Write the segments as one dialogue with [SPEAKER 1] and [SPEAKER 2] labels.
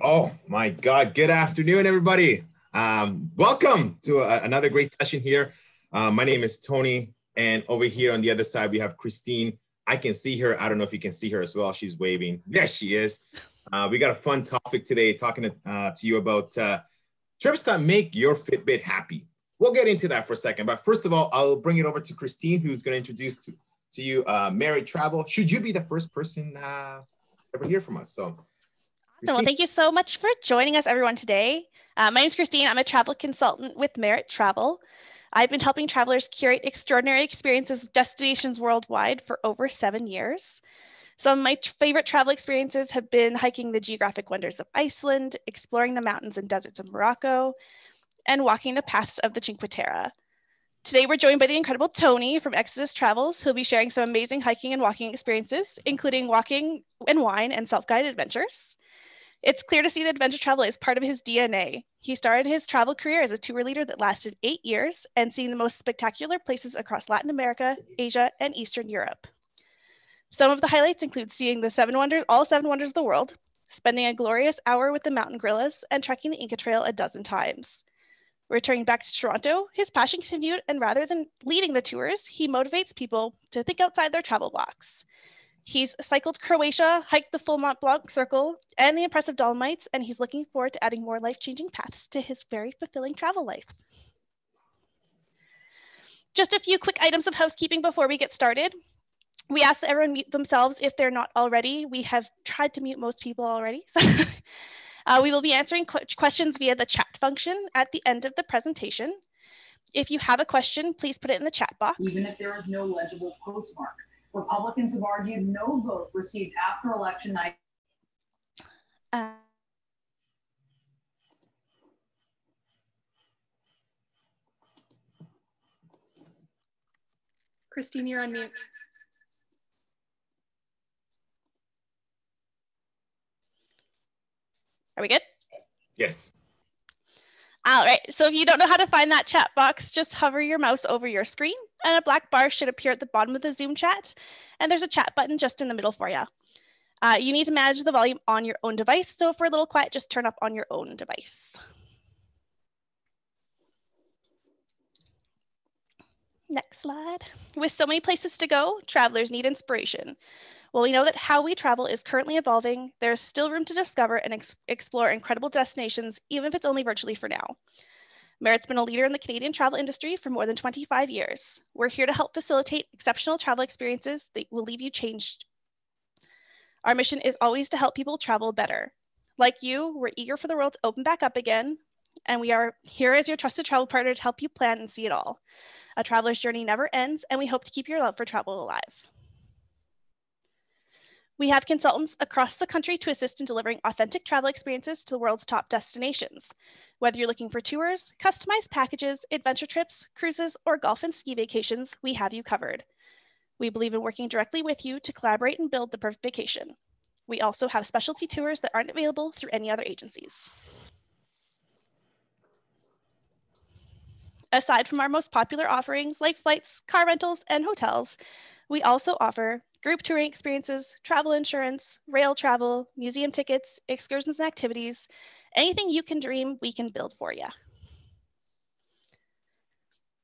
[SPEAKER 1] Oh my God, good afternoon, everybody. Welcome to another great session here. My name is Tony, and over here on the other side, we have Christine. I can see her. I don't know if you can see her as well. She's waving. There she is. We got a fun topic today, talking to you about trips that make your Fitbit happy. We'll get into that for a second, but first of all, I'll bring it over to Christine, who's going to introduce to you Married Travel. Should you be the first person ever hear from us? So,
[SPEAKER 2] Christine. Well, thank you so much for joining us, everyone, today. My name is Christine. I'm a travel consultant with Merit Travel. I've been helping travelers curate extraordinary experiences with destinations worldwide for over 7 years. Some of my favorite travel experiences have been hiking the geographic wonders of Iceland, exploring the mountains and deserts of Morocco, and walking the paths of the Cinque Terre. Today, we're joined by the incredible Tony from Exodus Travels, who'll be sharing some amazing hiking and walking experiences, including walking and wine and self-guided adventures. It's clear to see that adventure travel is part of his DNA. He started his travel career as a tour leader that lasted 8 years and seen the most spectacular places across Latin America, Asia, and Eastern Europe. Some of the highlights include seeing the all seven wonders of the world, spending a glorious hour with the mountain gorillas, and trekking the Inca Trail a dozen times. Returning back to Toronto, his passion continued, and rather than leading the tours, he motivates people to think outside their travel box. He's cycled Croatia, hiked the full Mont Blanc circle, and the impressive Dolomites, and he's looking forward to adding more life-changing paths to his very fulfilling travel life. Just a few quick items of housekeeping before we get started. We ask that everyone mute themselves if they're not already. We have tried to mute most people already. We will be answering questions via the chat function at the end of the presentation. If you have a question, please put it in the chat box.
[SPEAKER 3] Even if there is no legible postmark. Republicans have argued no vote received after election night.
[SPEAKER 4] Christine, you're on mute.
[SPEAKER 2] Are we good?
[SPEAKER 1] Yes.
[SPEAKER 2] All right, so if you don't know how to find that chat box, just hover your mouse over your screen and a black bar should appear at the bottom of the Zoom chat. And there's a chat button just in the middle for you. You need to manage the volume on your own device. So if we're a little quiet, just turn up on your own device. Next slide. With so many places to go, travelers need inspiration. Well, we know that how we travel is currently evolving. There's still room to discover and explore incredible destinations, even if it's only virtually for now. Merit's been a leader in the Canadian travel industry for more than 25 years. We're here to help facilitate exceptional travel experiences that will leave you changed. Our mission is always to help people travel better. Like you, we're eager for the world to open back up again, and we are here as your trusted travel partner to help you plan and see it all. A traveler's journey never ends, and we hope to keep your love for travel alive. We have consultants across the country to assist in delivering authentic travel experiences to the world's top destinations. Whether you're looking for tours, customized packages, adventure trips, cruises, or golf and ski vacations, we have you covered. We believe in working directly with you to collaborate and build the perfect vacation. We also have specialty tours that aren't available through any other agencies. Aside from our most popular offerings like flights, car rentals, and hotels, we also offer group touring experiences, travel insurance, rail travel, museum tickets, excursions and activities. Anything you can dream, we can build for you.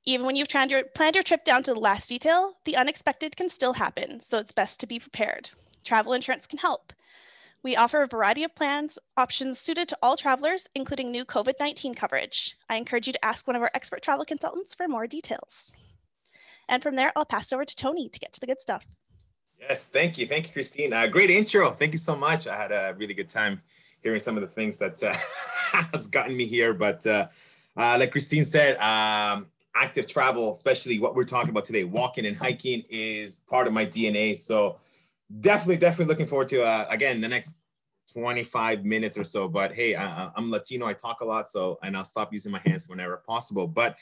[SPEAKER 2] Even when you've planned your trip down to the last detail, the unexpected can still happen, so it's best to be prepared. Travel insurance can help. We offer a variety of plans, options suited to all travelers, including new COVID-19 coverage. I encourage you to ask one of our expert travel consultants for more details. And from there, I'll pass over to Tony to get to the good stuff.
[SPEAKER 1] Yes, thank you. Thank you, Christine. Great intro. Thank you so much. I had a really good time hearing some of the things that has gotten me here. But like Christine said, active travel, especially what we're talking about today, walking and hiking, is part of my DNA. So definitely looking forward to, again, the next 25 minutes or so. But hey, I'm Latino. I talk a lot, and I'll stop using my hands whenever possible. But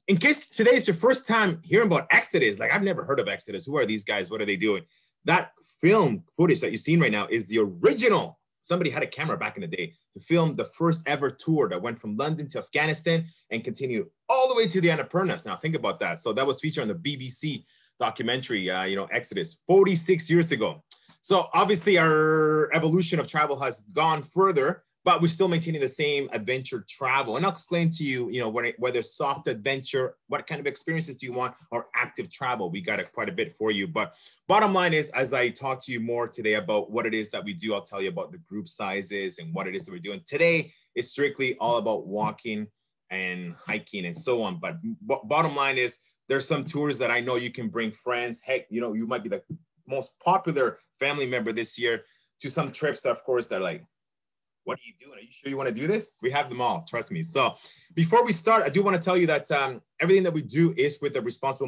[SPEAKER 1] in case today is your first time hearing about Exodus, like I've never heard of Exodus. Who are these guys? What are they doing? That film footage that you're seeing right now is the original. Somebody had a camera back in the day to film the first ever tour that went from London to Afghanistan and continued all the way to the Annapurnas. Now think about that. So that was featured on the BBC documentary, Exodus, 46 years ago. So obviously our evolution of travel has gone further, but we're still maintaining the same adventure travel. And I'll explain to you, whether soft adventure, what kind of experiences do you want, or active travel. We got quite a bit for you. But bottom line is, as I talk to you more today about what it is that we do, I'll tell you about the group sizes and what it is that we're doing. Today is strictly all about walking and hiking and so on. But bottom line is, there's some tours that I know you can bring friends. Heck, you might be the most popular family member this year, to some trips that, of course, they're like, what are you doing? Are you sure you want to do this? We have them all, trust me. So before we start, I do want to tell you that everything that we do is with the responsible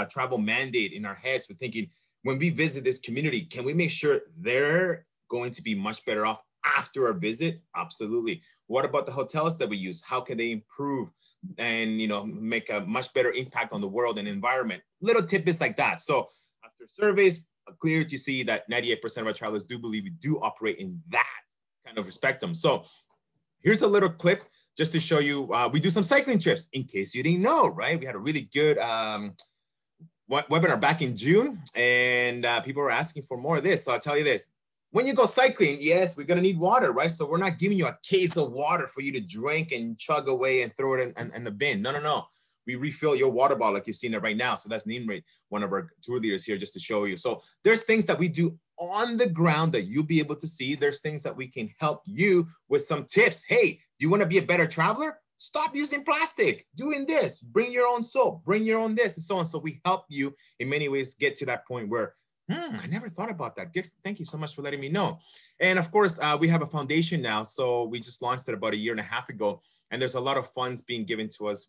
[SPEAKER 1] travel mandate in our heads. We're thinking, when we visit this community, can we make sure they're going to be much better off after our visit? Absolutely. What about the hotels that we use? How can they improve and make a much better impact on the world and environment? Little tidbits like that. So after surveys, clear to see that 98% of our travelers do believe we do operate in that kind of spectrum. So here's a little clip just to show you, we do some cycling trips, in case you didn't know, right? We had a really good webinar back in June, and people were asking for more of this. So I'll tell you this, when you go cycling, yes, we're gonna need water, right? So we're not giving you a case of water for you to drink and chug away and throw it in the bin. No. We refill your water bottle like you're seeing it right now. So that's Nimrit, one of our tour leaders here, just to show you. So there's things that we do on the ground that you'll be able to see. There's things that we can help you with some tips. Hey, do you want to be a better traveler? Stop using plastic, doing this, bring your own soap, bring your own this, and so on. So we help you in many ways get to that point where, I never thought about that. Good. Thank you so much for letting me know. And of course, we have a foundation now. So we just launched it about 1.5 years ago. And there's a lot of funds being given to us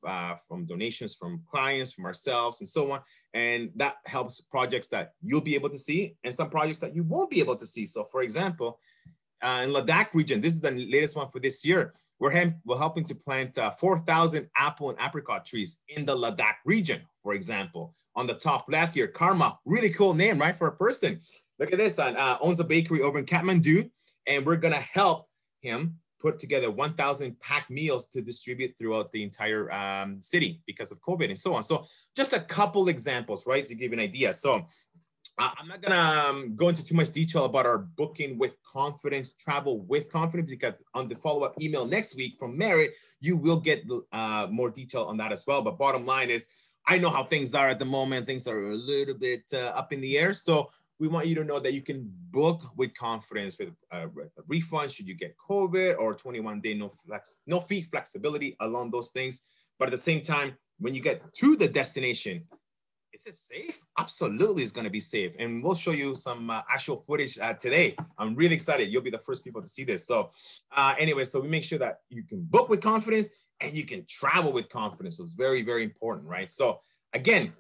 [SPEAKER 1] from donations from clients, from ourselves, and so on. And that helps projects that you'll be able to see and some projects that you won't be able to see. So for example, in Ladakh region, this is the latest one for this year. We're helping to plant 4,000 apple and apricot trees in the Ladakh region, for example. On the top left here, Karma, really cool name, right, for a person. Look at this, owns a bakery over in Kathmandu, and we're gonna help him put together 1,000 packed meals to distribute throughout the entire city because of COVID and so on. So just a couple examples, right, to give you an idea. So I'm not gonna go into too much detail about our booking with confidence, travel with confidence, because on the follow-up email next week from Merritt, you will get more detail on that as well. But bottom line is, I know how things are at the moment. Things are a little bit up in the air. So we want you to know that you can book with confidence with a refund should you get COVID, or 21-day no fee flexibility along those things. But at the same time, when you get to the destination, is it safe? Absolutely, it's going to be safe. And we'll show you some actual footage today. I'm really excited. You'll be the first people to see this. So anyway, so we make sure that you can book with confidence and you can travel with confidence. So it's very, very important, right? So again,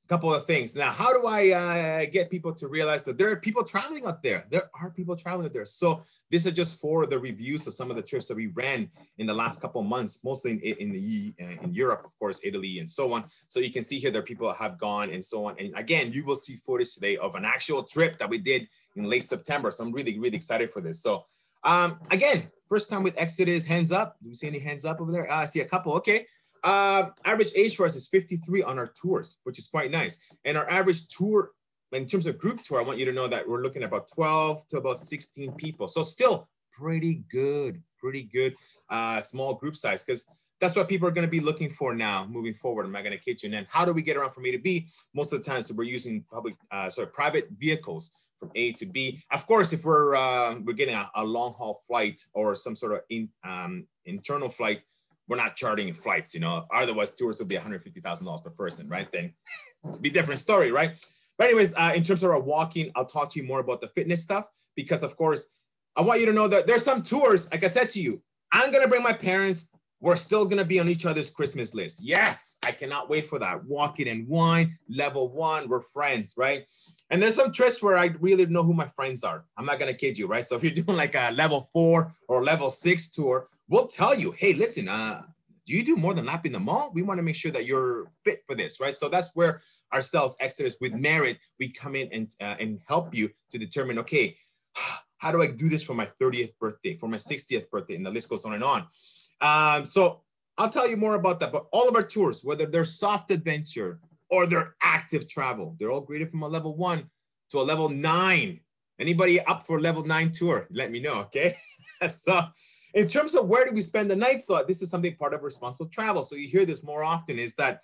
[SPEAKER 1] a couple of things. Now, how do I get people to realize that there are people traveling out there? There are people traveling out there. So this is just for the reviews of some of the trips that we ran in the last couple of months, mostly in Europe, of course, Italy and so on. So you can see here there are people that have gone and so on. And again, you will see footage today of an actual trip that we did in late September. So I'm really, really excited for this. So again, first time with Exodus, hands up. Do we see any hands up over there? I see a couple. Okay. Average age for us is 53 on our tours, which is quite nice. And our average tour, in terms of group tour, I want you to know that we're looking at about 12 to about 16 people. So still pretty good small group size, because that's what people are going to be looking for now moving forward. I'm not going to kid you. And then how do we get around from A to B? Most of the time, so we're using private vehicles from A to B. Of course, if we're getting a long haul flight or some sort of internal flight, we're not chartering flights, otherwise tours would be $150,000 per person, right? Then be a different story, right? But anyways, in terms of our walking, I'll talk to you more about the fitness stuff, because of course, I want you to know that there's some tours, like I said to you, I'm going to bring my parents. We're still going to be on each other's Christmas list. Yes, I cannot wait for that. Walk It and Wine, level 1, we're friends, right? And there's some trips where I really know who my friends are. I'm not going to kid you, right? So if you're doing like a level 4 or level 6 tour, we'll tell you, hey, listen, do you do more than lapping the mall? We want to make sure that you're fit for this, right? So that's where ourselves, Exodus with Merit, we come in and help you to determine, okay, how do I do this for my 30th birthday, for my 60th birthday? And the list goes on and on. So I'll tell you more about that. But all of our tours, whether they're soft adventure or they're active travel, they're all graded from a level 1 to a level 9. Anybody up for level 9 tour? Let me know, okay? So in terms of where do we spend the night, so this is something part of responsible travel. So you hear this more often, is that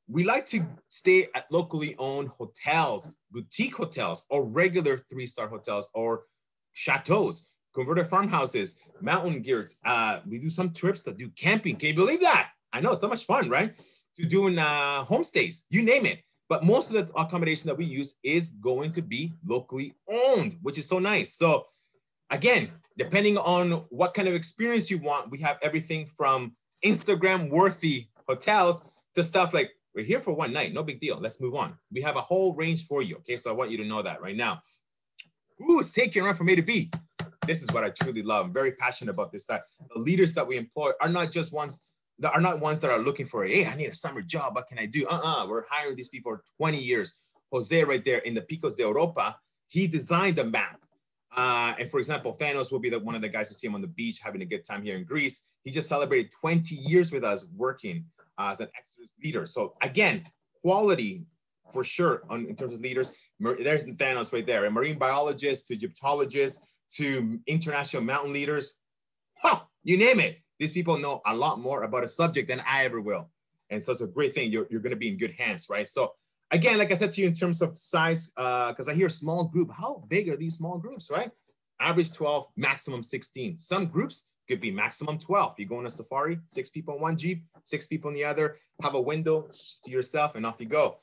[SPEAKER 1] we like to stay at locally owned hotels, boutique hotels, or regular 3-star hotels, or chateaus, converted farmhouses, mountain gears. We do some trips that do camping. Can you believe that? I know, it's so much fun, right? To doing homestays, you name it. But most of the accommodation that we use is going to be locally owned, which is so nice. So again, depending on what kind of experience you want, we have everything from Instagram-worthy hotels to stuff like, we're here for one night, no big deal, let's move on. We have a whole range for you, okay? So I want you to know that right now. Who's taking around from A to B? This is what I truly love. I'm very passionate about this, that the leaders that we employ are not just ones that are looking for, hey, I need a summer job, what can I do? We're hiring these people for 20 years. Jose right there in the Picos de Europa, he designed the map. And for example, Thanos will be one of the guys to see him on the beach having a good time here in Greece. He just celebrated 20 years with us working as an excellent leader. So again, quality for sure in terms of leaders. There's Thanos right there, a marine biologist to Egyptologists to international mountain leaders. You name it. These people know a lot more about a subject than I ever will. And so it's a great thing. You're going to be in good hands, right? So again, like I said to you in terms of size, because I hear small group, how big are these small groups, right? Average 12, maximum 16. Some groups could be maximum 12. You go on a safari, 6 people in one Jeep, 6 people in the other, have a window to yourself and off you go.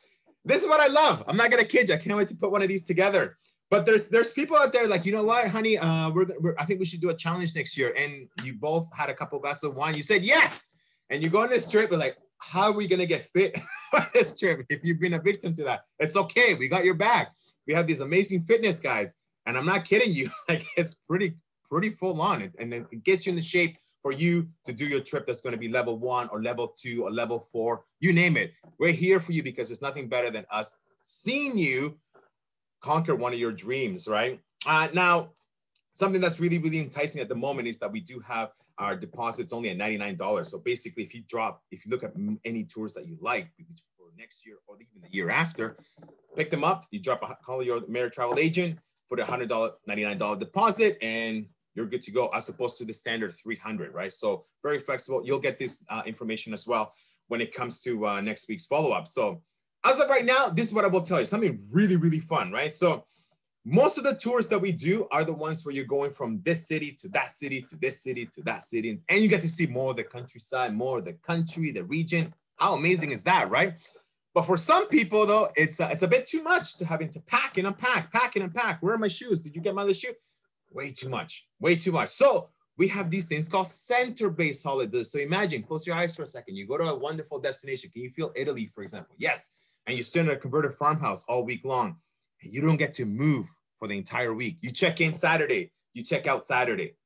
[SPEAKER 1] This is what I love. I'm not going to kid you. I can't wait to put one of these together. But there's people out there like, you know what, honey, I think we should do a challenge next year. And you both had a couple glasses of wine. You said yes. And you go on this trip, but like, how are we going to get fit on this trip? If you've been a victim to that, it's okay. We got your back. We have these amazing fitness guys. And I'm not kidding you. Like, it's pretty full on. And then it gets you in the shape for you to do your trip that's going to be level 1 or level 2 or level 4. You name it. We're here for you because there's nothing better than us seeing you conquer one of your dreams, right? Now, something that's really, really enticing at the moment is that we do have our deposits only at $99. So basically, if you look at any tours that you like for next year or even the year after, pick them up, call your Merit Travel agent, put a $99 deposit, and you're good to go, as opposed to the standard $300, right? So very flexible. You'll get this information as well when it comes to next week's follow-up. So as of right now, this is what I will tell you, something really, really fun, right? So most of the tours that we do are the ones where you're going from this city to that city, to this city, to that city. And you get to see more of the countryside, more of the country, the region. How amazing is that, right? But for some people though, it's a bit too much to having to pack and unpack, pack and unpack. Where are my shoes? Did you get my other shoe? Way too much, way too much. So we have these things called center-based holidays. So imagine, close your eyes for a second. You go to a wonderful destination. Can you feel Italy, for example? Yes. And you sit in a converted farmhouse all week long, and you don't get to move for the entire week. You check in Saturday, you check out Saturday.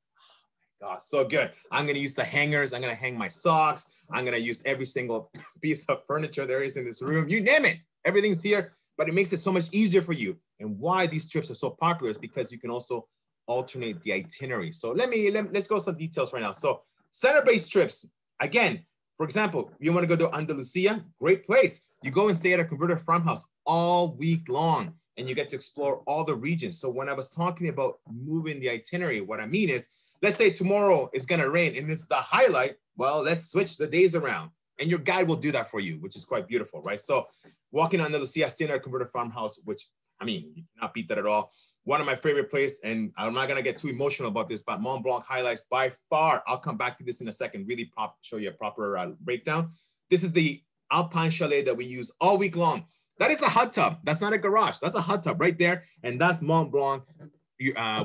[SPEAKER 1] Oh my God, so good. I'm gonna use the hangers, I'm gonna hang my socks, I'm gonna use every single piece of furniture there is in this room. You name it, everything's here, but it makes it so much easier for you. And why these trips are so popular is because you can also alternate the itinerary. So let's go some details right now. So center-based trips, again, for example, you wanna go to Andalusia, great place. You go and stay at a converted farmhouse all week long, and you get to explore all the regions. So when I was talking about moving the itinerary, what I mean is, let's say tomorrow is gonna rain and it's the highlight, well, let's switch the days around. And your guide will do that for you, which is quite beautiful, right? So walking on Andalusia, staying at a converted farmhouse, which, I mean, you cannot beat that at all. One of my favorite places, and I'm not gonna get too emotional about this, but Mont Blanc highlights by far, I'll come back to this in a second, really show you a proper breakdown. This is the Alpine chalet that we use all week long. That is a hot tub. That's not a garage. That's a hot tub right there. And that's Mont Blanc,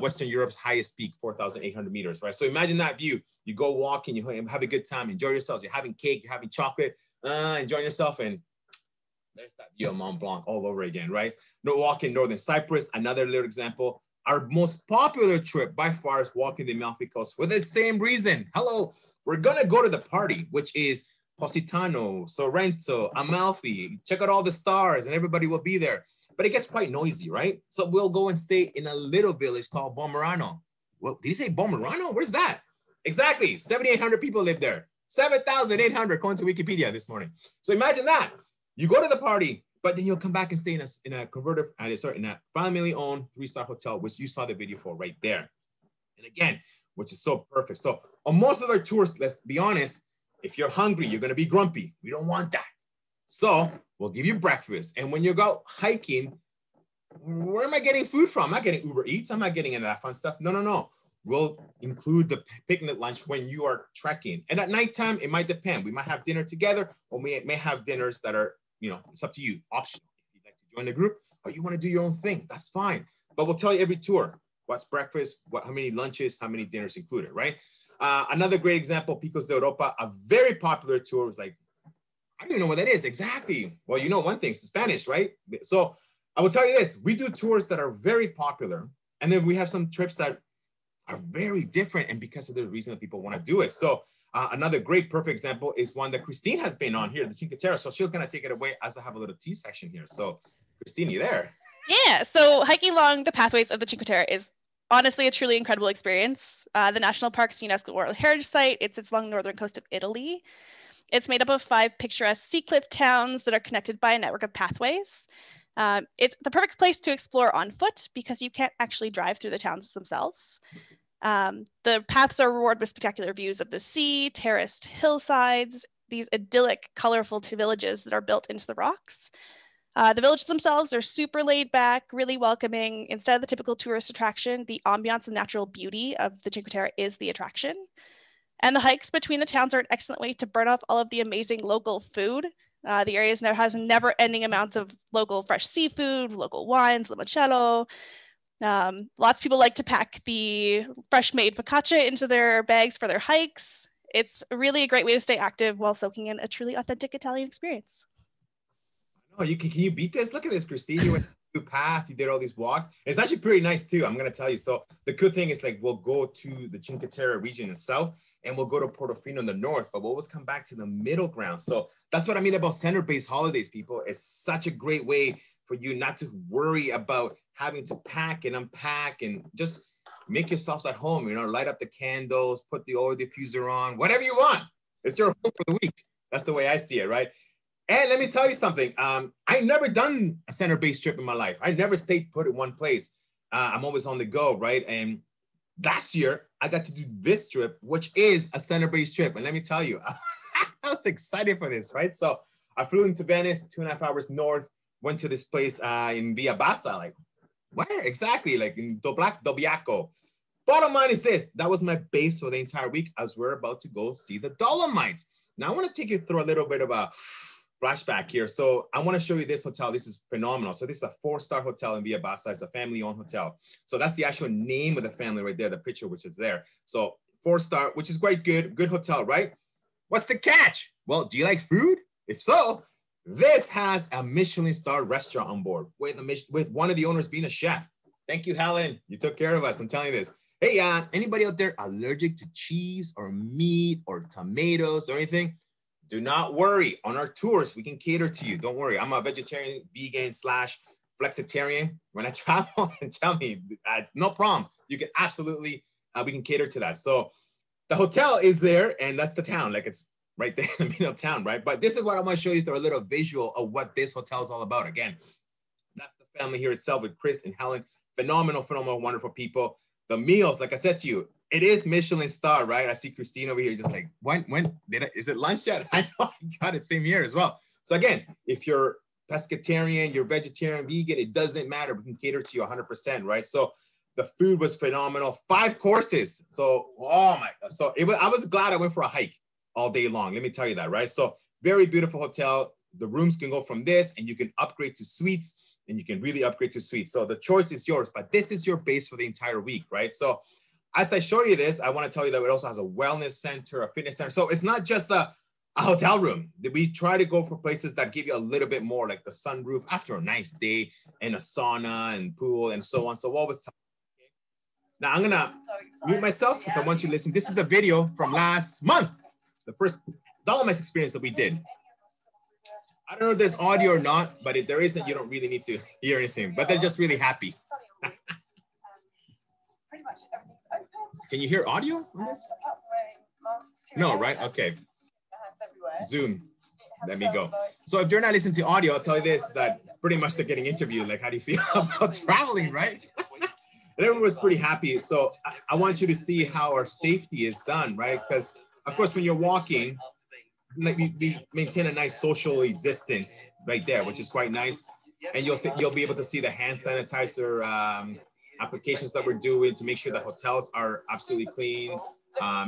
[SPEAKER 1] Western Europe's highest peak, 4,800 meters, right? So imagine that view. You go walking, you have a good time, enjoy yourselves. You're having cake, you're having chocolate, enjoying yourself. And there's that view of Mont Blanc all over again, right? No walking Northern Cyprus, another little example. Our most popular trip by far is walking the Amalfi Coast for the same reason. Hello, we're gonna go to the party, which is Positano, Sorrento, Amalfi. Check out all the stars and everybody will be there. But it gets quite noisy, right? So we'll go and stay in a little village called Bomerano. Well, did you say Bomerano? Where's that? Exactly, 7,800 people live there. 7,800 according to Wikipedia this morning. So imagine that. You go to the party, but then you'll come back and stay in a converted, in a family-owned 3-star hotel, which you saw the video for right there. And again, which is so perfect. So on most of our tours, let's be honest, if you're hungry, you're going to be grumpy. We don't want that. So we'll give you breakfast. And when you go hiking, where am I getting food from? I'm not getting Uber Eats. I'm not getting into that fun stuff. No, no, no. We'll include the picnic lunch when you are trekking. And at nighttime, it might depend. We might have dinner together, or we may have dinners that are, you know, it's up to you, optional. If you'd like to join the group or you want to do your own thing, that's fine. But we'll tell you every tour, what's breakfast, how many lunches, how many dinners included, right? Another great example, Picos de Europa, a very popular tour. Was like, I don't even know what that is exactly. Well, you know one thing, it's Spanish, right? So I will tell you this, we do tours that are very popular. And then we have some trips that are very different, and because of the reason that people want to do it. So another great, perfect example is one that Christine has been on here, the Cinque Terre. So she's going to take it away as I have a little tea section here. So Christine, you there?
[SPEAKER 2] Yeah, so hiking along the pathways of the Cinque Terre is honestly a truly incredible experience. The national park's UNESCO World Heritage Site. It sits along the northern coast of Italy. It's made up of 5 picturesque sea cliff towns that are connected by a network of pathways. It's the perfect place to explore on foot because you can't actually drive through the towns themselves. The paths are rewarded with spectacular views of the sea, terraced hillsides, these idyllic, colorful villages that are built into the rocks. The villages themselves are super laid back, really welcoming. Instead of the typical tourist attraction, the ambiance and natural beauty of the Cinque Terre is the attraction. And the hikes between the towns are an excellent way to burn off all of the amazing local food. The area now has never-ending amounts of local fresh seafood, local wines, limoncello. Lots of people like to pack the fresh-made focaccia into their bags for their hikes. It's really a great way to stay active while soaking in a truly authentic Italian experience.
[SPEAKER 1] Oh, can you beat this? Look at this, Christine. You went through path, you did all these walks. It's actually pretty nice too, I'm gonna tell you. So the good thing is, like, we'll go to the Cinque Terre region in the south, and we'll go to Portofino in the north, but we'll always come back to the middle ground. So that's what I mean about center-based holidays, people. It's such a great way for you not to worry about having to pack and unpack, and just make yourselves at home, you know, light up the candles, put the oil diffuser on, whatever you want. It's your home for the week. That's the way I see it, right? And let me tell you something. I've never done a center-based trip in my life. I never stayed put in one place. I'm always on the go, right? And last year, I got to do this trip, which is a center-based trip. And let me tell you, I was excited for this, right? So I flew into Venice, 2.5 hours north, went to this place in Via Bassa, like, where exactly? Like in Dobbiaco. Bottom line is this, that was my base for the entire week as we're about to go see the Dolomites. Now I want to take you through a little bit of a flashback here. So I want to show you this hotel. This is phenomenal. So this is a 4-star hotel in Via Bassa. It's a family-owned hotel. So that's the actual name of the family right there, the picture which is there. So 4-star, which is quite good hotel, right? What's the catch? Well, do you like food? If so, this has a Michelin star restaurant on board with one of the owners being a chef. Thank you, Helen. You took care of us. I'm telling you this. Hey, anybody out there allergic to cheese or meat or tomatoes or anything? Do not worry. On our tours, we can cater to you. Don't worry. I'm a vegetarian, vegan / flexitarian. When I travel, and tell me, no problem. You can absolutely, we can cater to that. So the hotel is there, and that's the town. Like, it's right there in the middle of town, right? But this is what I'm going to show you through a little visual of what this hotel is all about. Again, that's the family here itself with Chris and Helen. Phenomenal, wonderful people. The meals, like I said to you, it is Michelin star, right? I see Christine over here just like, is it lunch yet? I know, I got it, same here as well. So again, if you're pescatarian, you're vegetarian, vegan, it doesn't matter. We can cater to you 100%, right? So the food was phenomenal. 5 courses. So, oh my God. So I was glad I went for a hike all day long. Let me tell you that, right? So very beautiful hotel. The rooms can go from this, and you can upgrade to suites, and you can really upgrade to suites. So the choice is yours, but this is your base for the entire week, right? So as I show you this, I want to tell you that it also has a wellness center, a fitness center. So it's not just a hotel room. We try to go for places that give you a little bit more, like the sunroof after a nice day, and a sauna and pool and so on. So what was now I'm gonna mute myself because I want you to listen. This is the video from last month, the first Dolomites experience that we did. I don't know if there's audio or not, but if there isn't, you don't really need to hear anything, but they're just really happy. Can you hear audio on this? No, right? Okay. Zoom. Let me go. So if you're not listening to audio, I'll tell you this, that pretty much they're getting interviewed. Like, how do you feel about traveling, right? And everyone was pretty happy. So I want you to see how our safety is done, right? Because of course, when you're walking, like we maintain a nice socially distance right there, which is quite nice. And you'll be able to see the hand sanitizer applications that we're doing to make sure the hotels are absolutely clean,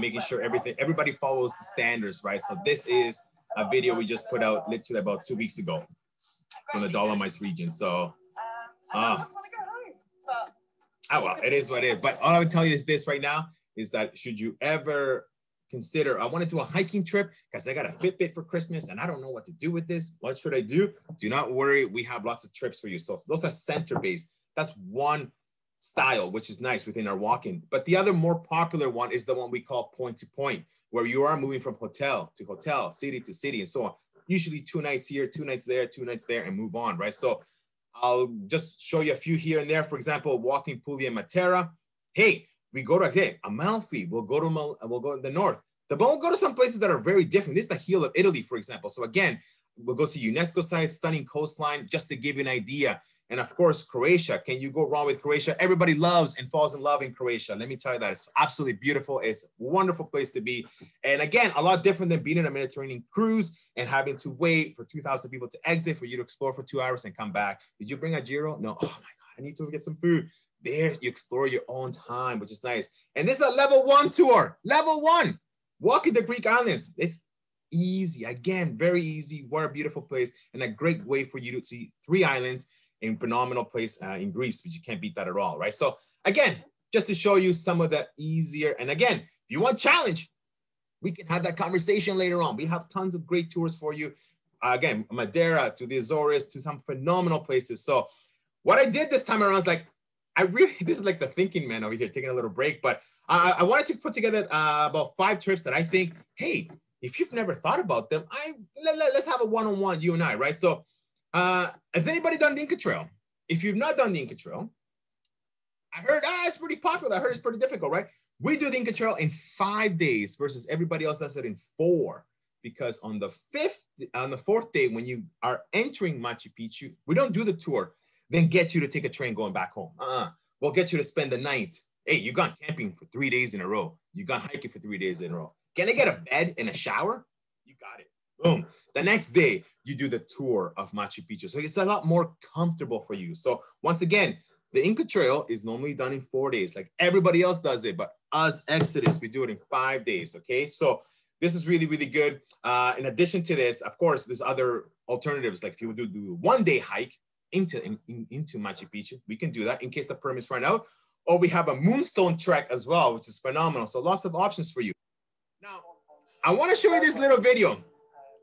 [SPEAKER 1] making sure everybody follows the standards, right? So this is a video we just put out literally about 2 weeks ago from the Dolomites region. So, well, it is what it is. But all I would tell you is this right now is that should you ever consider, I want to do a hiking trip because I got a Fitbit for Christmas and I don't know what to do with this. What should I do? Do not worry. We have lots of trips for you. So those are center-based. That's one style, which is nice within our walking. But the other more popular one is the one we call point to point, where you are moving from hotel to hotel, city to city, and so on. Usually 2 nights here, 2 nights there, 2 nights there, and move on, right? So I'll just show you a few here and there. For example, walking Puglia Matera. Hey, we go to Amalfi. We'll go to the north. We'll go to some places that are very different. This is the heel of Italy, for example. So again, we'll go to UNESCO sites, stunning coastline, just to give you an idea. And of course, Croatia. Can you go wrong with Croatia? Everybody loves and falls in love in Croatia. Let me tell you that it's absolutely beautiful. It's a wonderful place to be. And again, a lot different than being in a Mediterranean cruise and having to wait for 2,000 people to exit for you to explore for 2 hours and come back. Did you bring a gyro? No. Oh my God, I need to get some food. There, you explore your own time, which is nice. And this is a level 1 tour. Level 1. Walking the Greek islands. It's easy. Again, very easy. What a beautiful place and a great way for you to see 3 islands in phenomenal place in Greece, but you can't beat that at all, right? So again, just to show you some of the easier, and again, if you want challenge, we can have that conversation later on. We have tons of great tours for you. Again, Madeira to the Azores to some phenomenal places. So what I did this time around is like, this is like the thinking man over here, taking a little break, but I wanted to put together about 5 trips that I think, hey, if you've never thought about them, let's have a one-on-one, you and I, right? So has anybody done the Inca Trail? If you've not done the Inca Trail, I heard it's pretty popular. I heard it's pretty difficult, right? We do the Inca Trail in 5 days versus everybody else does it in 4. Because on the 4th day, when you are entering Machu Picchu, we don't do the tour, then get you to take a train going back home. We'll get you to spend the night. Hey, you've gone camping for 3 days in a row. You've gone hiking for 3 days in a row. Can I get a bed and a shower? You got it. Boom. The next day, you do the tour of Machu Picchu. So it's a lot more comfortable for you. So once again, the Inca Trail is normally done in 4 days, like everybody else does it. But us, Exodus, we do it in 5 days, okay? So this is really, really good. In addition to this, of course, there's other alternatives. Like if you would do a 1-day hike into Machu Picchu, we can do that in case the permits run out. Or we have a Moonstone trek as well, which is phenomenal. So lots of options for you. Now, I want to show you this little video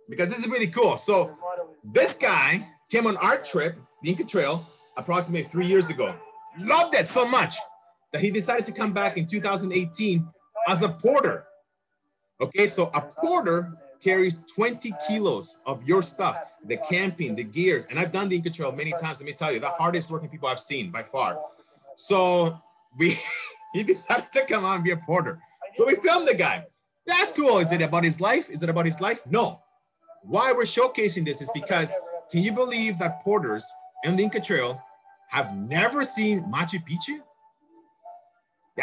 [SPEAKER 1] because this is really cool. So this guy came on our trip, the Inca Trail, approximately 3 years ago. Loved it so much that he decided to come back in 2018 as a porter. Okay, so a porter carries 20 kilos of your stuff, the camping, the gears. And I've done the Inca Trail many times. Let me tell you, the hardest working people I've seen by far. So he decided to come on and be a porter. So we filmed the guy. That's cool. Is it about his life? Is it about his life? No. Why we're showcasing this is because, can you believe that porters in the Inca Trail have never seen Machu Picchu?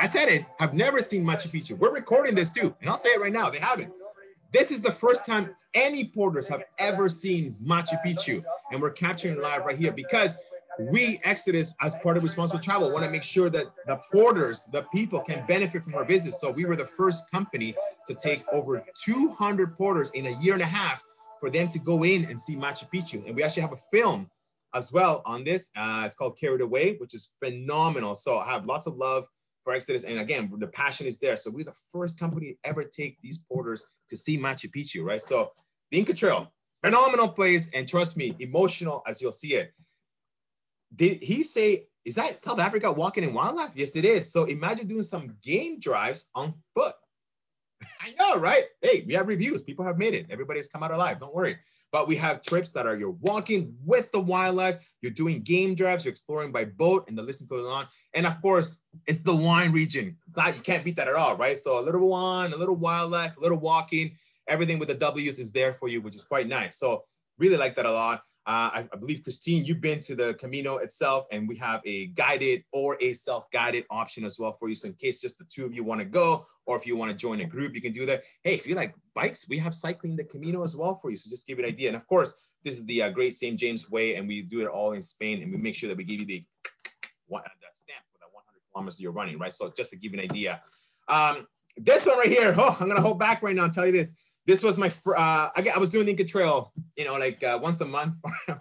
[SPEAKER 1] I said it, have never seen Machu Picchu. We're recording this too, and I'll say it right now, they haven't. This is the first time any porters have ever seen Machu Picchu, and we're capturing live right here because we, Exodus, as part of Responsible Travel, want to make sure that the porters, the people, can benefit from our business. So we were the first company to take over 200 porters in a year and a half for them to go in and see Machu Picchu. And we actually have a film as well on this. It's called Carried Away, which is phenomenal. So I have lots of love for Exodus. And again, the passion is there. So we're the first company to ever take these porters to see Machu Picchu, right? So the Inca Trail, phenomenal place. And trust me, emotional as you'll see it. Did he say, is that South Africa walking in wildlife? Yes, it is. So imagine doing some game drives on foot. I know, right? Hey, we have reviews. People have made it. Everybody's come out alive. Don't worry. But we have trips that are you're walking with the wildlife. You're doing game drives. You're exploring by boat, and the list goes on. And of course, it's the wine region. It's not, you can't beat that at all, right? So a little wine, a little wildlife, a little walking. Everything with the W's is there for you, which is quite nice. So really like that a lot. I believe, Christine, you've been to the Camino itself, and we have a guided or a self-guided option as well for you. So in case just the two of you want to go, or if you want to join a group, you can do that. Hey, if you like bikes, we have cycling the Camino as well for you. So just give you an idea. And of course, this is the Great St. James Way, and we do it all in Spain, and we make sure that we give you the stamp for that 100 kilometers you're running, right? So just to give you an idea. This one right here, oh, I'm going to hold back right now and tell you this. This was my, I was doing the Inca Trail, you know, like once a month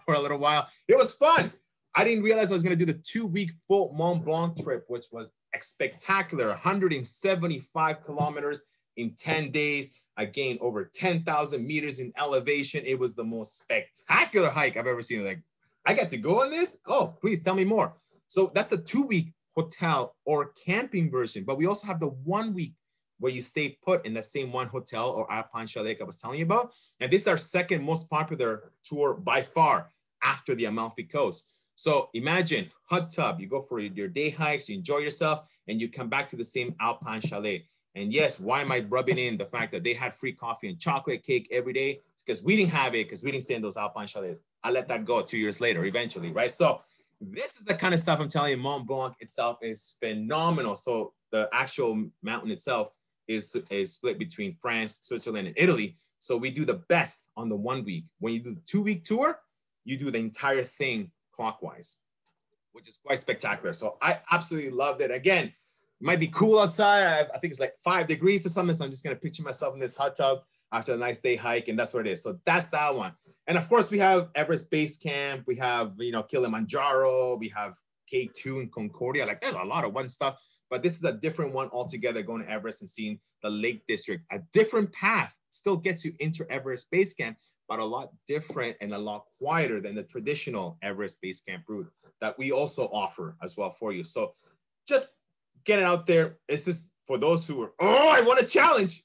[SPEAKER 1] for a little while. It was fun. I didn't realize I was going to do the 2-week full Mont Blanc trip, which was spectacular. 175 kilometers in 10 days. Again, over 10,000 meters in elevation. It was the most spectacular hike I've ever seen. Like, I got to go on this? Oh, please tell me more. So that's the 2-week hotel or camping version. But we also have the 1 week where you stay put in the same one hotel or Alpine chalet I was telling you about. And this is our second most popular tour by far after the Amalfi coast. So imagine hot tub, you go for your day hikes, you enjoy yourself, and you come back to the same Alpine chalet. And yes, why am I rubbing in the fact that they had free coffee and chocolate cake every day? It's because we didn't have it, because we didn't stay in those Alpine chalets. I let that go 2 years later, eventually, right? So this is the kind of stuff I'm telling you. Mont Blanc itself is phenomenal. So the actual mountain itself is split between France, Switzerland, and Italy. So we do the best on the 1 week. When you do the 2-week tour, you do the entire thing clockwise, which is quite spectacular. So I absolutely loved it. Again, it might be cool outside. I think it's like 5 degrees or something. So I'm just going to picture myself in this hot tub after a nice day hike. And that's what it is. So that's that one. And of course, we have Everest Base Camp. We have, you know, Kilimanjaro. We have K2 and Concordia. Like, there's a lot of one stuff. But this is a different one altogether, going to Everest and seeing the Lake District. A different path still gets you into Everest Base Camp, but a lot different and a lot quieter than the traditional Everest Base Camp route that we also offer as well for you. So just get it out there. This is for those who are, oh, I want a challenge.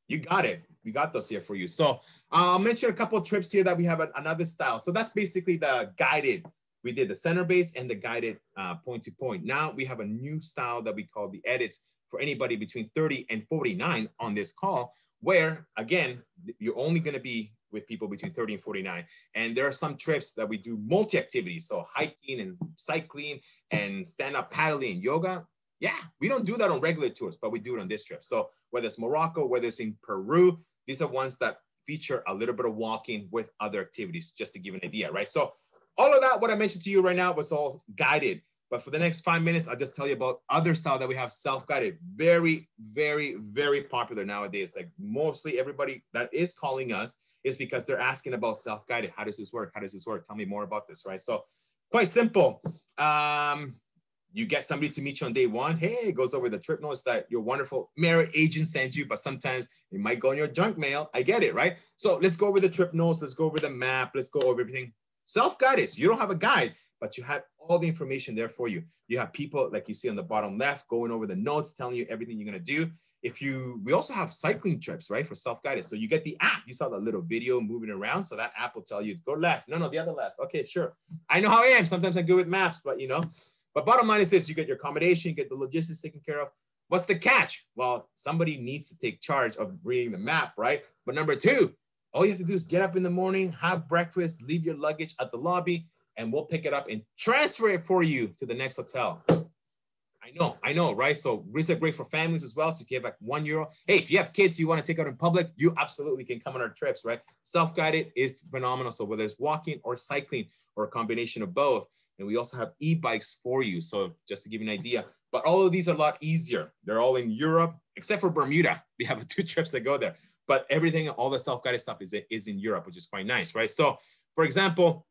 [SPEAKER 1] You got it. We got those here for you. So I'll mention a couple of trips here that we have another style. So that's basically the guided. We did the center base and the guided point to point. Now we have a new style that we call the edits for anybody between 30 and 49 on this call, where again, you're only going to be with people between 30 and 49. And there are some trips that we do multi-activities. So hiking and cycling and stand-up paddling and yoga. Yeah, we don't do that on regular tours, but we do it on this trip. So whether it's Morocco, whether it's in Peru, these are ones that feature a little bit of walking with other activities, just to give an idea, right? So all of that, what I mentioned to you right now, was all guided. But for the next 5 minutes, I'll just tell you about other style that we have, self-guided. Very, very, very popular nowadays. Like mostly everybody that is calling us is because they're asking about self-guided. How does this work? How does this work? Tell me more about this, right? So quite simple. You get somebody to meet you on day one. Hey, it goes over the trip notes that your wonderful merit agent sends you, but sometimes it might go in your junk mail. I get it, right? So let's go over the trip notes. Let's go over the map. Let's go over everything. Self-guided. So you don't have a guide, but you have all the information there for you. You have people like you see on the bottom left going over the notes, telling you everything you're going to do. We also have cycling trips, right, for self-guided. So you get the app. You saw the little video moving around. So that app will tell you, go left. No, the other left. Okay, sure. I know how I am. Sometimes I'm good with maps, but but bottom line is this: you get your accommodation, you get the logistics taken care of. What's the catch? Well, somebody needs to take charge of reading the map, right? But number two, all you have to do is get up in the morning, have breakfast, leave your luggage at the lobby, and we'll pick it up and transfer it for you to the next hotel. I know, right? So these are great for families as well. So if you have like €1, hey, if you have kids you want to take out in public, you absolutely can come on our trips, right? Self-guided is phenomenal. So whether it's walking or cycling or a combination of both. And we also have e-bikes for you. So just to give you an idea, but all of these are a lot easier. They're all in Europe, except for Bermuda. We have 2 trips that go there, but everything, all the self-guided stuff is in Europe, which is quite nice, right? So for example,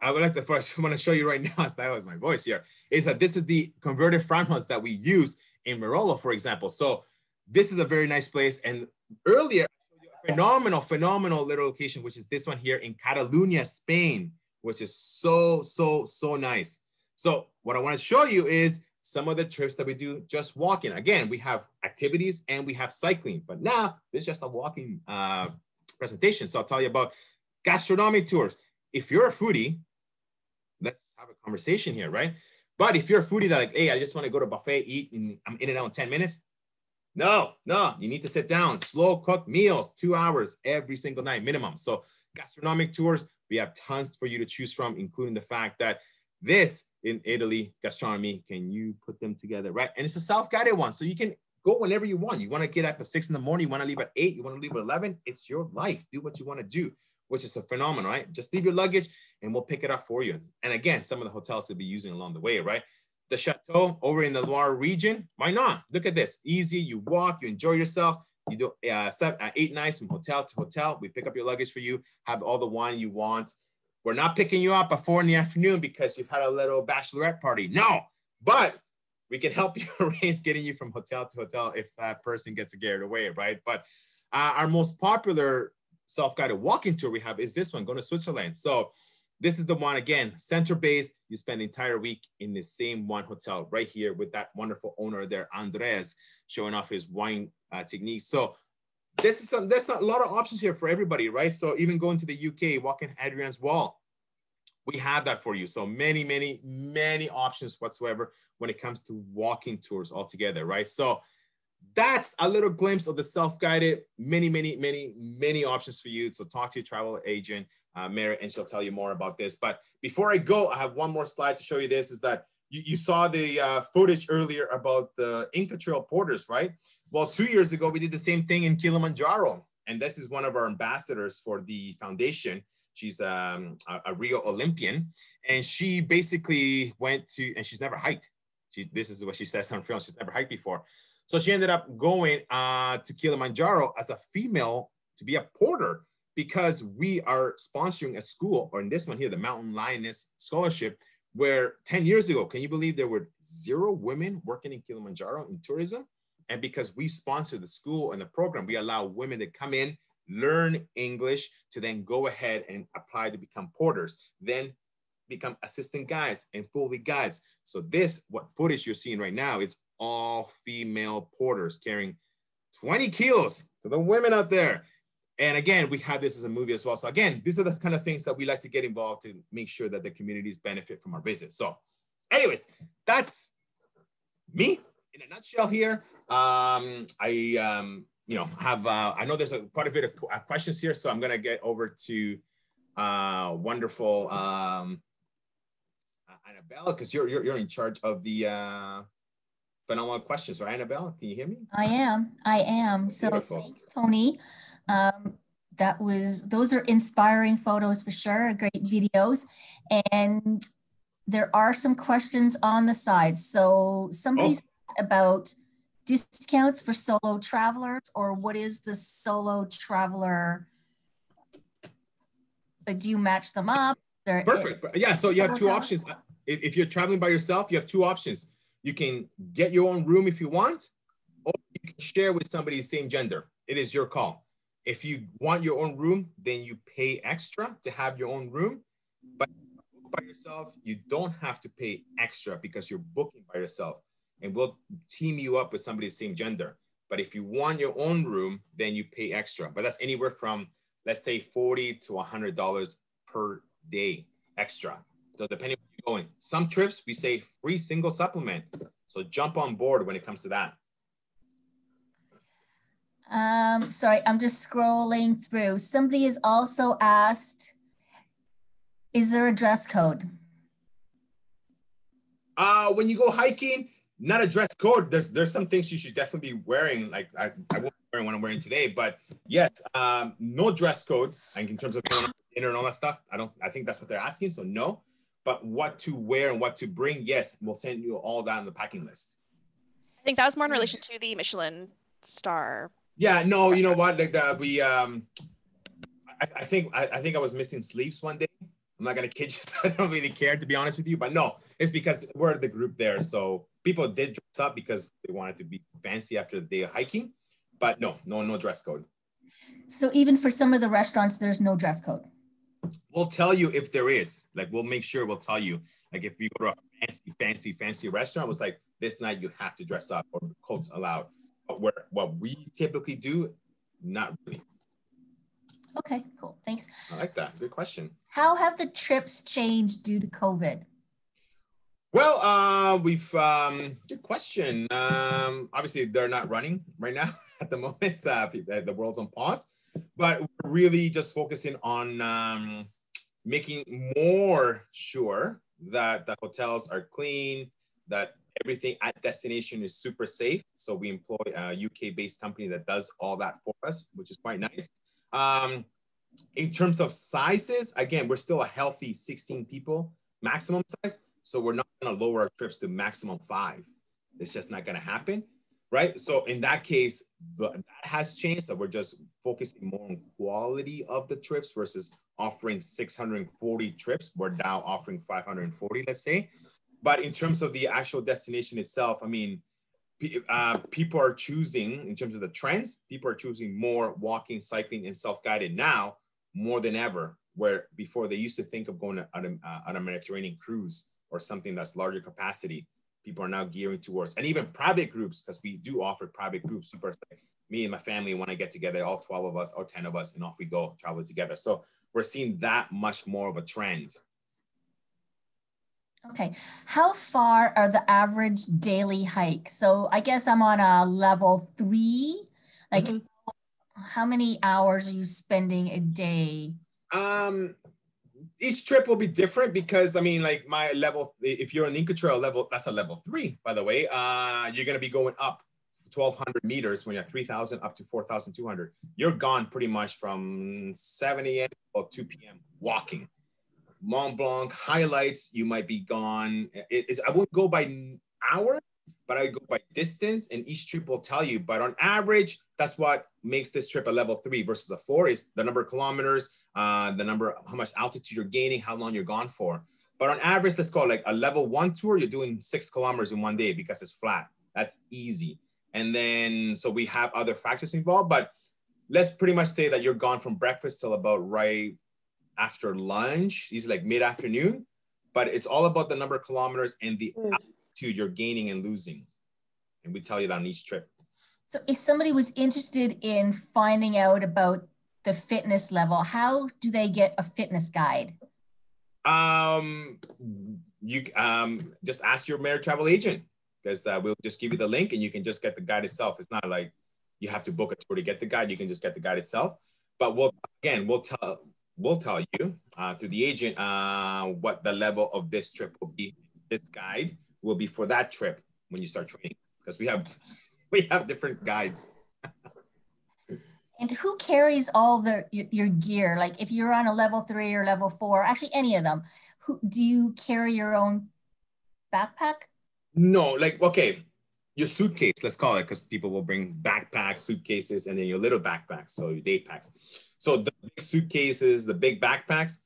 [SPEAKER 1] I would like to first want to show you right now, that was my voice here, is that this is the converted farmhouse that we use in Merolo, for example. So this is a very nice place. And earlier, phenomenal little location, which is this one here in Catalonia, Spain, which is so nice. So what I want to show you is some of the trips that we do just walking. Again, we have activities and we have cycling, but now this is just a walking presentation. So I'll tell you about gastronomic tours. If you're a foodie, let's have a conversation here, right? But if you're a foodie that like, hey, I just want to go to a buffet, eat, and I'm in and out in 10 minutes. No, you need to sit down, slow cook meals, 2 hours every single night minimum. So Gastronomic tours, we have tons for you to choose from, including the fact that this in Italy, gastronomy, can you put them together, right? And it's a self-guided one, so you can go whenever you want. You want to get up at 6 in the morning, you want to leave at 8, you want to leave at 11, it's your life. Do what you want to do, which is a phenomenon, right? Just leave your luggage and we'll pick it up for you. And again, some of the hotels will be using along the way, right? The chateau over in the Loire region, why not? Look at this, easy, you walk, you enjoy yourself. You do 8 nights from hotel to hotel. We pick up your luggage for you, have all the wine you want. We're not picking you up at 4 in the afternoon because you've had a little bachelorette party. No, but we can help you arrange getting you from hotel to hotel if that person gets carried away, right? But our most popular self-guided walking tour we have is this one, going to Switzerland. So this is the one, again, center base. You spend the entire week in the same one hotel right here with that wonderful owner there, Andres, showing off his wine techniques. So this is there's a lot of options here for everybody, right? So even going to the UK, walking Hadrian's Wall, we have that for you. So many, many, many options whatsoever when it comes to walking tours altogether, right? So that's a little glimpse of the self-guided, many, many, many, many options for you. So talk to your travel agent, Mary, and she'll tell you more about this. But before I go, I have one more slide to show you this, is that you saw the footage earlier about the Inca Trail porters, right? Well, 2 years ago, we did the same thing in Kilimanjaro. And this is one of our ambassadors for the foundation. She's a Rio Olympian. And she basically went to, and she's never hiked. This is what she says on film. She's never hiked before. So she ended up going to Kilimanjaro as a female to be a porter, because we are sponsoring a school, or in this one here, the Mountain Lioness Scholarship, where 10 years ago, can you believe there were 0 women working in Kilimanjaro in tourism? And because we sponsor the school and the program, we allow women to come in, learn English, to then go ahead and apply to become porters, then become assistant guides and fully guides. So this, what footage you're seeing right now, is all female porters carrying 20 kilos to the women out there. And again, we have this as a movie as well. So again, these are the kind of things that we like to get involved to make sure that the communities benefit from our visit. So anyways, that's me in a nutshell here. I know there's quite a bit of questions here, so I'm going to get over to wonderful Annabelle, because you're in charge of the phenomenal questions, right, Annabelle? Can you hear me?
[SPEAKER 4] I am. So
[SPEAKER 1] Beautiful.
[SPEAKER 4] thanks, Tony. Those are inspiring photos for sure, great videos. And there are some questions on the side. So somebody's asked about discounts for solo travelers, or what is the solo traveler? Do you match them up?
[SPEAKER 1] Perfect. Yeah, so you have 2 options. If you're traveling by yourself, you have 2 options. You can get your own room if you want, or you can share with somebody the same gender. It is your call. If you want your own room, then you pay extra to have your own room. But by yourself, you don't have to pay extra because you're booking by yourself. And we'll team you up with somebody the same gender. But if you want your own room, then you pay extra. But that's anywhere from, let's say, $40 to $100 per day extra. So depending on where you're going. Some trips, we say free single supplement. So jump on board when it comes to that.
[SPEAKER 4] Sorry, I'm just scrolling through. Somebody has also asked, is there a dress code?
[SPEAKER 1] When you go hiking, not a dress code. There's some things you should definitely be wearing. Like I won't be wearing what I'm wearing today, but yes, no dress code. And in terms of going on dinner and all that stuff, I think that's what they're asking. So no, but what to wear and what to bring, yes, we'll send you all that on the packing list.
[SPEAKER 2] I think that was more in relation to the Michelin star.
[SPEAKER 1] Yeah, no, you know what? Like I think I was missing sleeves one day. I'm not gonna kid you, so I don't really care, to be honest with you. But no, it's because we're the group there, so people did dress up because they wanted to be fancy after the day of hiking. But no dress code.
[SPEAKER 4] So even for some of the restaurants, there's no dress code.
[SPEAKER 1] We'll tell you if there is. Like we'll make sure we'll tell you. Like if you go to a fancy restaurant, it was like this night you have to dress up or coats allowed. But what we typically do, not really.
[SPEAKER 4] Okay, cool. Thanks.
[SPEAKER 1] I like that. Good question.
[SPEAKER 4] How have the trips changed due to COVID?
[SPEAKER 1] Well, good question. Obviously they're not running right now at the moment. The world's on pause, but we're really just focusing on making more sure that the hotels are clean, that everything at destination is super safe. So we employ a UK-based company that does all that for us, which is quite nice. In terms of sizes, again, we're still a healthy 16 people maximum size. So we're not going to lower our trips to maximum 5. It's just not going to happen, right? So in that case, that has changed. So we're just focusing more on quality of the trips versus offering 640 trips. We're now offering 540, let's say. But in terms of the actual destination itself, I mean, people are choosing, in terms of the trends, people are choosing more walking, cycling, and self-guided now more than ever, where before they used to think of going on a Mediterranean cruise or something that's larger capacity. People are now gearing towards, and even private groups, because we do offer private groups. People are like, me and my family want to get together, all 12 of us or 10 of us, and off we go, travel together. So we're seeing that much more of a trend.
[SPEAKER 4] Okay, how far are the average daily hikes? So I guess I'm on a level 3. Like, how many hours are you spending a day?
[SPEAKER 1] Each trip will be different because, I mean, like my level, if you're on Inca Trail level, that's a level 3, by the way. You're going to be going up 1,200 meters when you're 3,000 up to 4,200. You're gone pretty much from 7 a.m. till 2 p.m. walking. Mont Blanc highlights, you might be gone. I won't go by hour, but I go by distance, and each trip will tell you. But on average, that's what makes this trip a level 3 versus a 4 is the number of kilometers, the number, how much altitude you're gaining, how long you're gone for. But on average, let's call it like a level 1 tour, you're doing 6 kilometers in one day because it's flat. That's easy. And then, so we have other factors involved, but let's pretty much say that you're gone from breakfast till about right after lunch, is like mid-afternoon, but it's all about the number of kilometers and the altitude you're gaining and losing. And we tell you that on each trip.
[SPEAKER 4] So if somebody was interested in finding out about the fitness level, how do they get a fitness guide?
[SPEAKER 1] You just ask your Merit Travel agent, because we'll just give you the link and you can just get the guide itself. It's not like you have to book a tour to get the guide. You can just get the guide itself. But we'll tell you through the agent what the level of this trip will be. This guide will be for that trip when you start training, because we have different guides.
[SPEAKER 4] And who carries all your gear? Like if you're on a level 3 or level 4, actually any of them, do you carry your own backpack? No,
[SPEAKER 1] like, okay, your suitcase, let's call it, because people will bring backpacks, suitcases, and then your little backpacks, so your day packs. So the big suitcases, the big backpacks,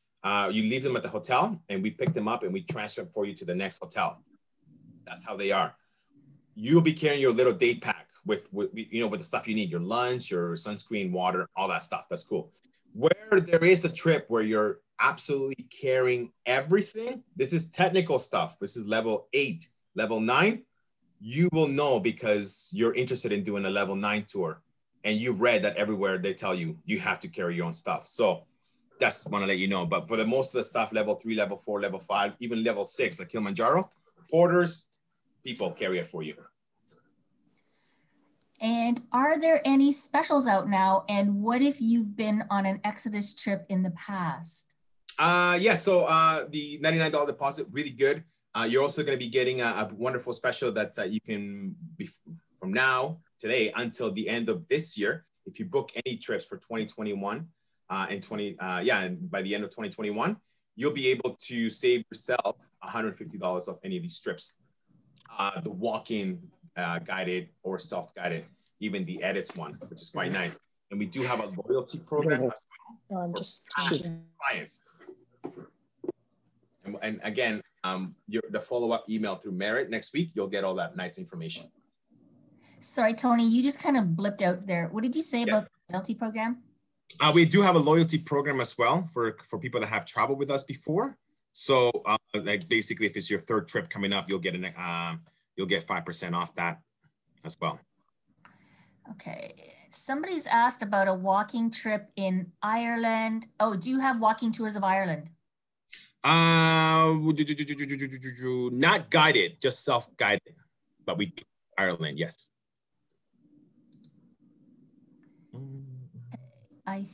[SPEAKER 1] you leave them at the hotel and we pick them up and we transfer them for you to the next hotel. That's how they are. You'll be carrying your little day pack with the stuff you need, your lunch, your sunscreen, water, all that stuff. That's cool. Where there is a trip where you're absolutely carrying everything, this is technical stuff. This is level 8, level 9. You will know because you're interested in doing a level 9 tour. And you've read that everywhere they tell you, you have to carry your own stuff. So just want to let you know. But for the most of the stuff, level 3, level 4, level 5, even level 6, like Kilimanjaro, porters, people carry it for you.
[SPEAKER 4] And are there any specials out now? And what if you've been on an Exodus trip in the past?
[SPEAKER 1] Yeah, so the $99 deposit, really good. You're also going to be getting a wonderful special that you can be from now, today, until the end of this year. If you book any trips for 2021 and by the end of 2021, you'll be able to save yourself $150 off any of these trips. The walk-in guided or self-guided, even the edits one, which is quite nice. And we do have a loyalty program as well. I'm just clients. And again, the follow-up email through Merit next week, you'll get all that nice information.
[SPEAKER 4] Sorry, Tony, you just kind of blipped out there. What did you say about the loyalty program?
[SPEAKER 1] We do have a loyalty program as well for people that have traveled with us before. So like basically, if it's your 3rd trip coming up, you'll get 5% off that as well.
[SPEAKER 4] Okay. Somebody's asked about a walking trip in Ireland. Oh, do you have walking tours of Ireland?
[SPEAKER 1] Not guided, just self-guided, but we do Ireland, yes.
[SPEAKER 4] I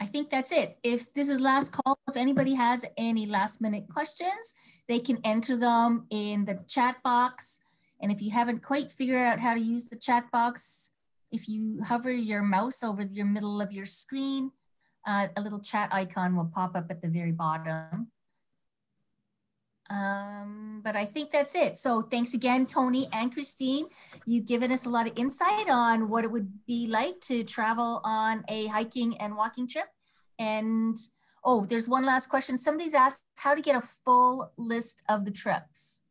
[SPEAKER 4] think that's it. If this is last call, if anybody has any last minute questions, they can enter them in the chat box. And if you haven't quite figured out how to use the chat box, if you hover your mouse over your middle of your screen, a little chat icon will pop up at the very bottom. But I think that's it. So thanks again, Tony and Christine. You've given us a lot of insight on what it would be like to travel on a hiking and walking trip. And oh, there's one last question. Somebody's asked how to get a full list of the trips.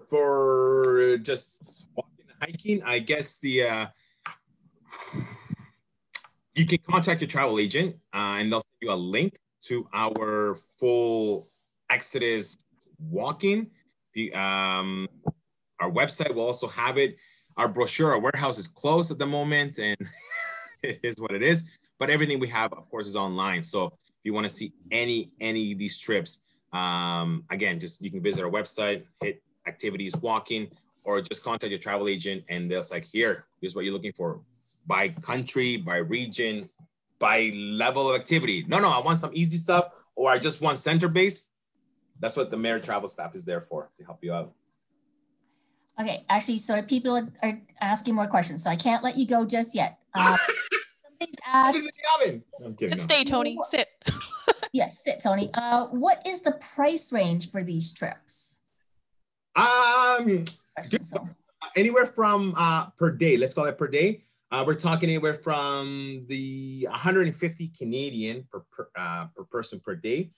[SPEAKER 1] For just walking and hiking, I guess you can contact your travel agent and they'll send you a link to our full Exodus walking. Our website will also have it. Our brochure, our warehouse is closed at the moment, and it is what it is. But everything we have, of course, is online. So if you want to see any of these trips, again, just you can visit our website, hit activities, walking, or just contact your travel agent, and they'll say, here's what you're looking for by country, by region, by level of activity. No, I want some easy stuff, or I just want center base. That's what the Merit travel staff is there for, to help you out.
[SPEAKER 4] Okay, actually, so people are asking more questions, so I can't let you go just yet. Somebody's asked.
[SPEAKER 1] I'm kidding.
[SPEAKER 2] Stay, Tony. Sit.
[SPEAKER 4] Yes, sit, Tony. What is the price range for these trips?
[SPEAKER 1] Anywhere from per day. Let's call it per day. We're talking anywhere from the 150 Canadian per person per day,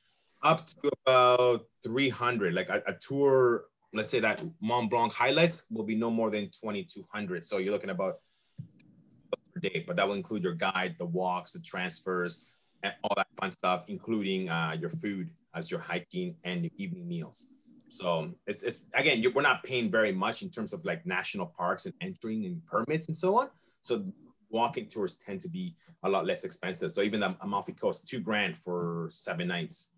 [SPEAKER 1] up to about 300. Like a tour, let's say that Mont Blanc highlights will be no more than 2,200. So you're looking about per day, but that will include your guide, the walks, the transfers, and all that fun stuff, including your food as you're hiking and the evening meals. So it's again, we're not paying very much in terms of like national parks and entering and permits and so on. So walking tours tend to be a lot less expensive. So even the Amalfi Coast, $2,000 for 7 nights.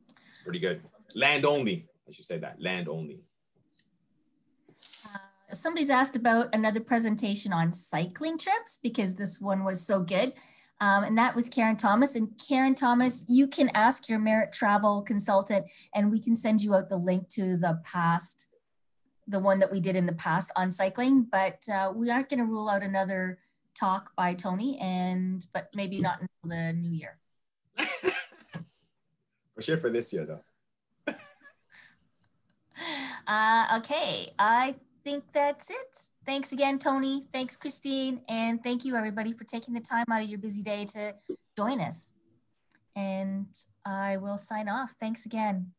[SPEAKER 1] It's pretty good. Land only, I should say that, land only.
[SPEAKER 4] Somebody's asked about another presentation on cycling trips because this one was so good. And that was Karen Thomas. And Karen Thomas, you can ask your Merit travel consultant and we can send you out the link to the one that we did in the past on cycling, but we aren't going to rule out another talk by Tony, but maybe not until the new year.
[SPEAKER 1] For sure for this year though.
[SPEAKER 4] Okay, I think that's it. Thanks again, Tony. Thanks, Christine. And thank you everybody for taking the time out of your busy day to join us. And I will sign off. Thanks again.